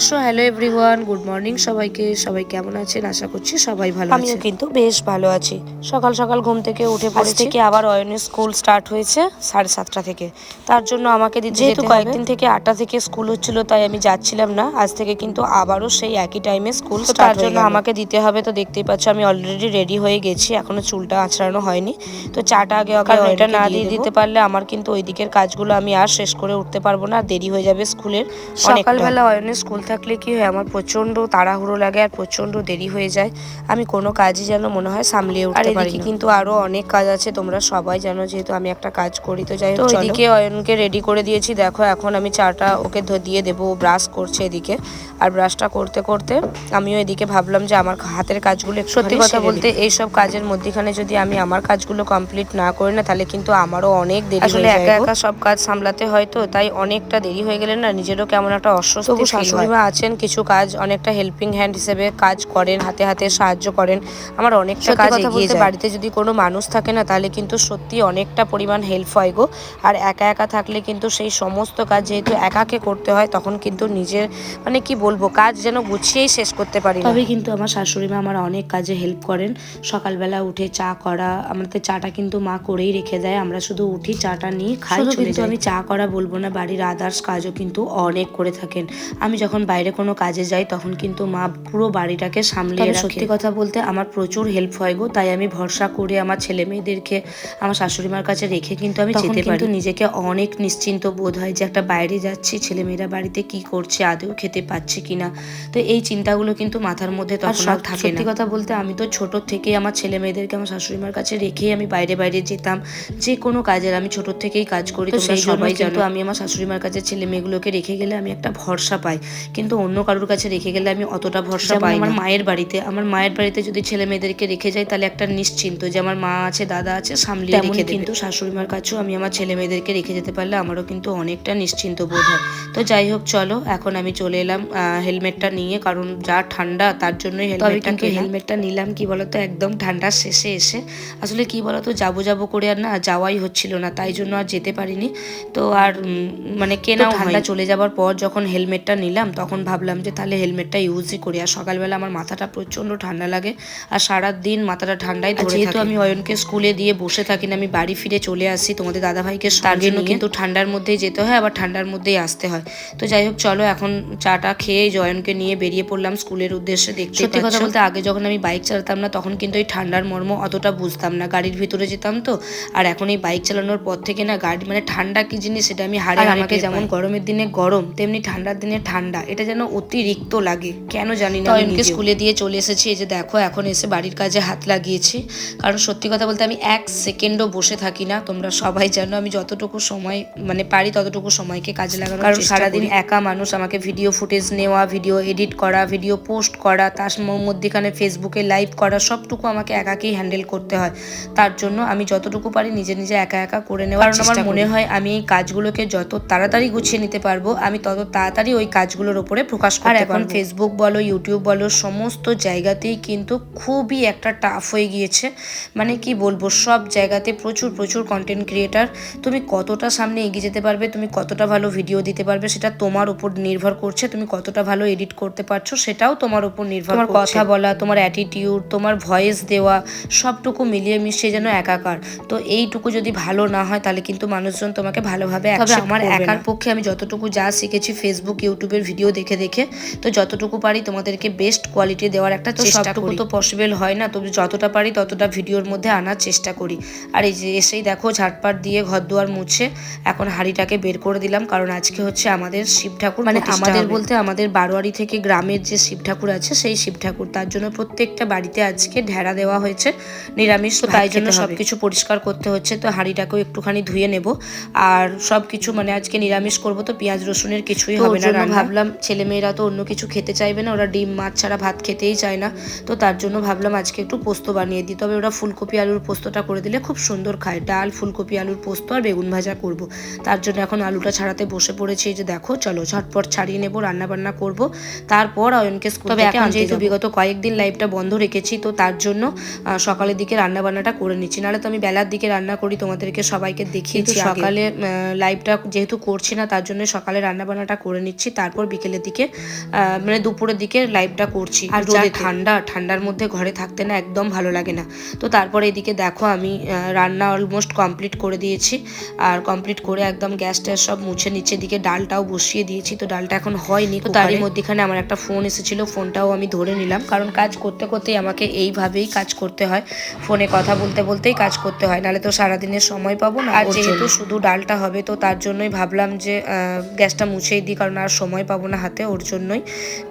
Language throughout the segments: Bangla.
So hello everyone, good morning সবাইকে। সবাই কেমন আছেন? আশা করছি সবাই ভালো আছেন। আমিও কিন্তু বেশ ভালো আছি। সকাল সকাল ঘুম থেকে উঠে পড়েছি। থেকে আবার অয়নের স্কুল স্টার্ট হয়েছে 7:30 থেকে। তার জন্য আমাকে যেহেতু কয়েকদিন থেকে 8টা থেকে স্কুল হচ্ছিল, তাই আমি যাচ্ছিলাম না। আজ থেকে কিন্তু আবারও সেই একই টাইমে স্কুল স্টার্ট, তার জন্য আমাকে দিতে হবে। তো দেখতেই পাচ্ছ আমি অলরেডি রেডি হয়ে গেছি, এখনো চুলটা আঁচড়ানো হয়নি। তো চাটা আগে এটা না দিয়ে দিতে পারলে আমার কিন্তু ওই দিকের কাজগুলো আমি আর শেষ করে উঠতে পারবো না, দেরি হয়ে যাবে স্কুলের। সকালবেলা অয়নের স্কুল থাকলে কি হয়, আমার প্রচন্ড তাড়াহুড়ো লাগে আর প্রচন্ড দেরি হয়ে যায়। আমি কোনো কাজই যেন মনে হয় সামলিয়ে উঠতে পারি না। কিন্তু আরো অনেক কাজ আছে, তোমরা সবাই জানো, যেহেতু আমি একটা কাজ করি। তো যাই হোক, এদিকে অয়নকে রেডি করে দিয়েছি। দেখো এখন আমি চাটা ওকে দিয়ে দেবো। ব্রাশ করছে এদিকে, আর ব্রাশটা করতে করতে আমিও এদিকে ভাবলাম যে আমার হাতের কাজগুলো, সত্যি কথা বলতে এইসব কাজের মধ্যেখানে যদি আমি আমার কাজগুলো কমপ্লিট না করি না, তাহলে কিন্তু আমারও অনেক দেরি হয়ে যায়। আসলে একা একা সব কাজ সামলাতে হয়, তো তাই অনেকটা দেরি হয়ে গেলে না নিজেরও কেমন একটা অস্বস্তি ফিল হয়। শাশুড়ি মা আছেন, কিছু কাজ অনেকটা হেল্পিং হ্যান্ড হিসেবে কাজ করেন, হাতে হাতে সাহায্য করেন। আমার অনেকটা কাজ এগিয়ে যায়। বাড়িতে যদি কোনো মানুষ থাকে না, তাহলে কিন্তু সত্যি অনেকটা পরিমাণ হেল্প হয় গো। আর একা একা থাকলে কিন্তু সেই সমস্ত কাজ যেহেতু একাকে করতে হয়, তখন কিন্তু নিজের মানে কি বলবো, কাজ যেন গুছিয়েই শেষ করতে পারি না। তবে কিন্তু আমার শাশুড়ি মা আমার অনেক কাজে হেল্প করেন। সকালবেলা উঠে চা করা, আমাদের চাটা কিন্তু মা করেই রেখে দেয়, আমরা শুধু উঠি চাটা নিয়ে খাই, চলে যাই। আমি চা করা বলবো না, বাড়ির আদার্স কাজও কিন্তু অনেক করে থাকেন। আমি যখন বাইরে কোনো কাজে যাই, তখন কিন্তু মা পুরো বাড়িটাকে সামলিয়ে রাখে। সত্যি কথা বলতে আমার প্রচুর হেল্প হয় গো, তাই আমি ভরসা করে আমার ছেলে মেয়েদেরকে আমার শাশুড়ি মার কাছে রেখে কিন্তু আমি যেতে পারি। কিন্তু নিজেকে অনেক নিশ্চিন্ত বোধ হয় যে একটা বাইরে যাচ্ছি, ছেলে মেয়েরা বাড়িতে কি করছে, আদৌ খেতে পাচ্ছে কিনা। তো এই চিন্তাগুলো কিন্তু মাথার মধ্যে তখন আর থাকে না। সত্যি কথা বলতে আমি তো ছোট থেকেই আমার ছেলে মেয়েদেরকে আমার শাশুড়ি মার কাছে রেখেই আমি বাইরে বাইরে যেতাম। যে কোনো কাজের আমি ছোট থেকেই কাজ করি, তো সেই সবাই জানো। আমি আমার শাশুড়ি মার কাছে ছেলে মেয়েগুলোকে রেখে গেলে আমি একটা ভরসা পাই, কিন্তু অন্য কারোর কাছে রেখে গেলে আমি অতটা ভরসা পাই না। আমার মায়ের বাড়িতে যদি ছেলে মেয়েদেরকে রেখে যাই, তাহলে একটা নিশ্চিন্ত যে আমার মা আছে, দাদা আছে, সামলিয়ে রেখে দেবে। কিন্তু শাশুড়ি মার কাছেও আমি আমার ছেলে মেয়েদেরকে রেখে যেতে পারলে আমারও কিন্তু অনেকটা নিশ্চিন্ত বোধ হয়। তো যাই হোক, চলো এখন আমি চলে এলাম হেলমেটটা নিয়ে, কারণ যা ঠান্ডা, তার জন্যই হেলমেটটা নিলাম। কি বলতো, একদম ঠান্ডার শেষে এসে আসলে কি বলতো, যাবো করে আর না যাওয়াই হচ্ছিল না, তাই জন্য আর যেতে পারিনি। তো আর মানে কেনাও ঠান্ডা চলে যাবার পর যখন হেলমেটটা নিলাম, তখন ভাবলাম যে তাহলে হেলমেটটা ইউজই করি। আর সকালবেলা আমার মাথাটা প্রচন্ড ঠান্ডা লাগে, আর সারাদিন মাথাটা ঠান্ডায় ধরে থাকে। যেহেতু আমি অয়নকে স্কুলে দিয়ে বসে থাকি না, আমি বাড়ি ফিরে চলে আসি তোমাদের দাদাভাইকে সঙ্গে নিয়ে, কিন্তু ঠান্ডার মধ্যেই যেতে হয়, আবার ঠান্ডার মধ্যেই আসতে হয়। তো যাই হোক, চলো এখন চাটা খেয়ে জয়নকে নিয়ে বেরিয়ে পড়লাম স্কুলের উদ্দেশ্যে। দেখতে সত্যি কথা বলতে আগে যখন আমি বাইক চালাতাম না, তখন কিন্তু এই ঠান্ডার মর্ম অতটা বুঝতাম না, গাড়ির ভিতরে যেতাম তো। আর এখন এই বাইক চালানোর পর থেকে না, গাড়ি মানে ঠান্ডা কি জিনিস সেটা আমি হারে হারে। আমাকে যেমন গরমের দিনে গরম, তেমনি ঠান্ডার দিনে ঠান্ডা, এটা যেন অতিরিক্ত লাগে, কেন জানি না। অয়নকে স্কুলে দিয়ে চলে এসেছি, এই যে দেখো এখন এসে বাড়ির কাজে হাত লাগিয়েছি। কারণ সত্যি কথা বলতে আমি এক সেকেন্ডও বসে থাকি না, তোমরা সবাই জানো। আমি যতটুকু সময় মানে পারি ততটুকু সময়কে কাজে লাগানো, কারণ সারাদিন একা মানুষ, আমাকে ভিডিও ফুটেজ নেওয়া, ভিডিও এডিট করা, ভিডিও পোস্ট করা, তার মধ্যেখানে ফেসবুকে লাইভ করা, সবটুকু আমাকে একাকেই হ্যান্ডেল করতে হয়। তার জন্য আমি যতটুকু পারি নিজে নিজে একা একা করে নেওয়ার চেষ্টা করি। কারণ আমার মনে হয় আমি এই কাজগুলোকে যত তাড়াতাড়ি গুছিয়ে নিতে পারবো, আমি তত তাড়াতাড়ি ওই কাজগুলোর উপরে প্রকাশ করতে পারবো। আর এখন ফেসবুক বলো, ইউটিউব বলো, সমস্ত জায়গাতেই কিন্তু খুবই একটা টাফ হয়ে গিয়েছে। মানে কি বলবো, সব জায়গাতে প্রচুর প্রচুর কন্টেন্ট ক্রিয়েটার। তুমি কতটা সামনে এগিয়ে যেতে পারবে, তুমি কতটা ভালো ভিডিও দিতে পারবে, সেটা তোমার উপর নির্ভর করছে। তুমি কতটা ভালো এডিট করতে পারছো, সেটাও তোমার উপর নির্ভর করছে। তোমার কথা বলা, তোমার অ্যাটিটিউড, তোমার ভয়েস দেওয়া, সবটুকু মিলিয়ে মিশিয়ে যেন একাকার। তো এইটুকু যদি ভালো না হয়, তাহলে কিন্তু মানুষজন তোমাকে ভালোভাবে তবে আমার একার পক্ষে আমি যতটুকু যা শিখেছি ফেসবুক ইউটিউবের ভিডিও দেখে দেখে, তো যতটুকু পারি তোমাদেরকে বেস্ট কোয়ালিটি দেওয়ার একটা চেষ্টা করি। তো পসিবল হয় না, তবে যতটা পারি ততটা ভিডিওর মধ্যে আনার চেষ্টা করি। আর এই যে এসেই দেখো ঝাটপাট দিয়ে ঘর দুয়ার মুছে এখন হাঁড়িটাকে বের করে দিলাম, কারণ আজকে হচ্ছে আমাদের শিব ঠাকুর, মানে আমাদের বলতে আমাদের বারোয়ারি থেকে গ্রামের যে শিব ঠাকুর আছে, সেই শিব ঠাকুর। তার জন্য প্রত্যেকটা বাড়িতে আজকে ঢেরা দেওয়া হয়েছে নিরামিষ, তো তাই জন্য সবকিছু পরিষ্কার করতে হচ্ছে। তো হাঁড়িটাকেও একটুখানি ধুয়ে নেব। আর সবকিছু মানে আজকে নিরামিষ করব, তো পেঁয়াজ রসুনের কিছুই হবে না। ভাবলাম ছেলেমেয়েরা তো অন্য কিছু খেতে চাইবে না, ওরা ডিম মাছ ছাড়া ভাত খেতেই চায় না। তো তার জন্য ভাবলাম আজকে একটু পোস্ত বানিয়ে দিই। তবে ওরা ফুলকপি আলুর পোস্তটা করে দিলে খুব সুন্দর খায়। ডাল, ফুলকপি আলুর পোস্ত আর বেগুন ভাজা করব। তার জন্য এখন আলুটা ছাড়াতে বসে পড়েছি। এই যে দেখো, চলো ঝটপট ছাড়িয়ে নেবো, রান্না বান্না করব, তারপর অয়নকে স্কুল থেকে আনতে যাব। যেহেতু বিগত কয়েকদিন লাইভটা বন্ধ রেখেছি, তো তার জন্য সকালের দিকে রান্না বান্নাটা করে নিচ্ছি। নাহলে তো আমি বেলার দিকে রান্না করি, তোমাদেরকে সবাইকে দেখিয়েছি। সকালে লাইভটা যেহেতু করছি না, তার জন্য সকালে রান্না বান্নাটা করে নিচ্ছি, তারপর তারপর বিকেলের দিকে মানে দুপুরের দিকে লাইভটা করছি। আর যা ঠান্ডার মধ্যে ঘরে থাকতে না একদম ভালো লাগে না। তো তারপরে এদিকে দেখো আমি রান্না অলমোস্ট কমপ্লিট করে দিয়েছি। আর কমপ্লিট করে একদম গ্যাস ট্যাস সব মুছে নিচের দিকে ডালটাও বসিয়ে দিয়েছি। তো ডালটা এখন হয়নি, তো তারই মধ্যেখানে আমার একটা ফোন এসেছিল, ফোনটাও আমি ধরে নিলাম, কারণ কাজ করতে করতেই আমাকে এইভাবেই কাজ করতে হয়, ফোনে কথা বলতে বলতেই কাজ করতে হয়, নাহলে তো সারাদিনের সময় পাবো না। আর যেহেতু শুধু ডালটা হবে তো তার জন্যই ভাবলাম যে গ্যাসটা মুছেই দিই, কারণ আর সময় পাবো না হাতে, ওর জন্যই।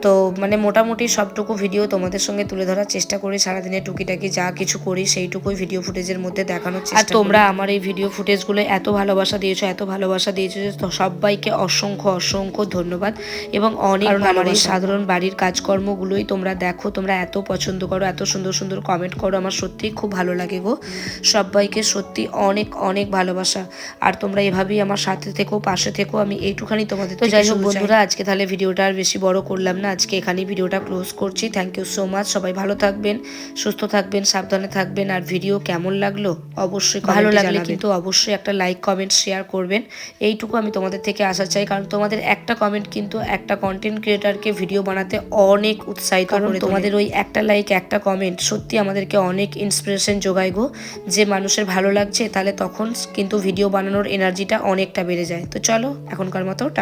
তো মানে মোটামুটি সবটুকু ভিডিও তোমাদের সঙ্গে তুলে ধরার চেষ্টা করি, সারাদিনে টুকিটাকি যা কিছু করি সেইটুকুই ভিডিও ফুটেজের মধ্যে দেখানোর চেষ্টা। আর তোমরা আমার এই ভিডিও ফুটেজগুলো এত ভালোবাসা দিয়েছো, যে সবাইকে অসংখ্য অসংখ্য ধন্যবাদ। এবং অনেক আমার এই সাধারণ বাড়ির কাজকর্মগুলোই তোমরা দেখো, তোমরা এত পছন্দ করো, এত সুন্দর সুন্দর কমেন্ট করো, আমার সত্যিই খুব ভালো লাগে গো। সবাইকে সত্যি অনেক অনেক ভালোবাসা। আর তোমরা এভাবেই আমার সাথে থেকো, পাশে থেকো, আমি এইটুখানি তোমাদের। তো যাই হোক বন্ধুরা, আজকে তাহলে ভিডিওটা আর বেশি বড় করলাম না, আজকে এখানেই ভিডিওটা ক্লোজ করছি। Thank you so much. সবাই ভালো থাকবেন, সুস্থ থাকবেন, সাবধানে থাকবেন। আর ভিডিও কেমন লাগলো অবশ্যই ভালো লাগলে কিন্তু অবশ্যই একটা লাইক কমেন্ট শেয়ার করবেন, এইটুকু আমি তোমাদের থেকে আশা চাই। কারণ তোমাদের একটা কমেন্ট কিন্তু একটা কন্টেন্ট ক্রিয়েটারকে ভিডিও বানাতে অনেক উৎসাহিত করে। তোমাদের ওই একটা লাইক একটা কমেন্ট সত্যি আমাদেরকে অনেক ইন্সপিরেশন যোগায় গো, যে মানুষের ভালো লাগছে, তাহলে তখন কিন্তু ভিডিও বানানোর এনার্জিটা অনেকটা বেড়ে যায়। তো চলো এখনকার মতো টাটা।